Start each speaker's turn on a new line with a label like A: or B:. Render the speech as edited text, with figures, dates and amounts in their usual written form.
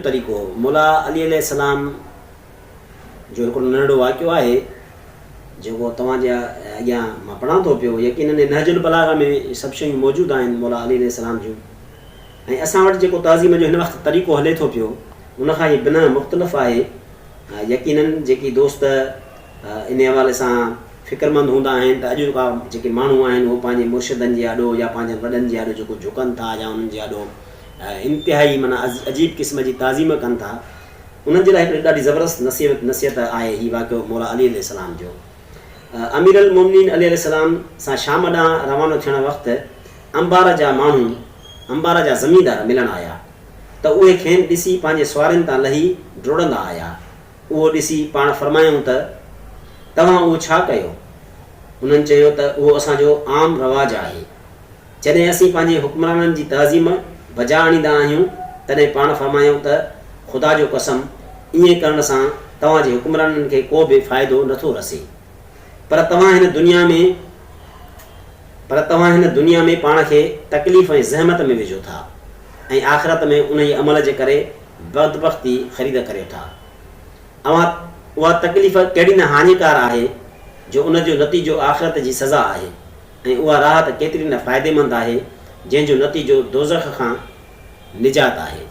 A: तरीक़ो मौला अली अलैहिस्सलाम जो हिकिड़ो नंढिड़ो वाक़ियो आहे जेको तव्हांजे अॻियां मां पढ़ां थो पियो। यकीनन नहजुल बलागा में सभु शयूं मौजूदु आहिनि मौला अली अलैहिस्सलाम जूं। ऐं असां वटि जेको ताज़ीम जो हिन वक़्तु तरीक़ो हले थो पियो उनखां इहे बिना मुख़्तलिफ़ आहे। यकीनन जेकी दोस्त इन हवाले सां फ़िक्रमंद हूंदा आहिनि त अॼु का जेके माण्हू आहिनि उहे पंहिंजे मुर्शिदनि जे आॾो या पंहिंजे वॾनि जे आॾो जेको झुकनि था या उन्हनि जे आॾो इंतिहाई माना अजीब क़िस्म जी ताज़ीम कनि था, उन्हनि जे लाइ हिकिड़ी ॾाढी ज़बरदस्त नसीहत आहे हीउ वाक़ियो मौला अली अलैहिस्सलाम जो। अमीर अल मोमिनीन अली अलैहिस्सलाम सां शाम ॾांहुं रवानो थियण वक़्तु अंबार जा माण्हू अंबार जा ज़मींदार मिलण आया त उहे खेनि ॾिसी पंहिंजे सुवारनि तां लही डुड़ंदा आया। उहो ॾिसी पाण फरमायूं त तव्हां उहो छा कयो? उन्हनि चयो त उहो असांजो आम रवाजु आहे। जॾहिं असीं पंहिंजे हुक्मराननि जी तज़ीम बजा आणींदा आहियूं तॾहिं पाण फरमायूं त ख़ुदा जो कसम ईअं करण सां तव्हांजे हुक्मराननि खे को बि फ़ाइदो नथो रसे। पर तव्हां हिन दुनिया में पाण खे तकलीफ़ ऐं ज़हमत में विझो था ऐं आख़िरत में उन ई अमल जे करे बदबख़्ती ख़रीद करियो था। उहा तकलीफ़ कहिड़ी न हानिकार आहे जो उन जो नतीजो आख़िरत जी सज़ा आहे ऐं उहा राहत केतिरी न फ़ाइदेमंद आहे जंहिंजो नतीजो दोज़ख खां निजात आहे।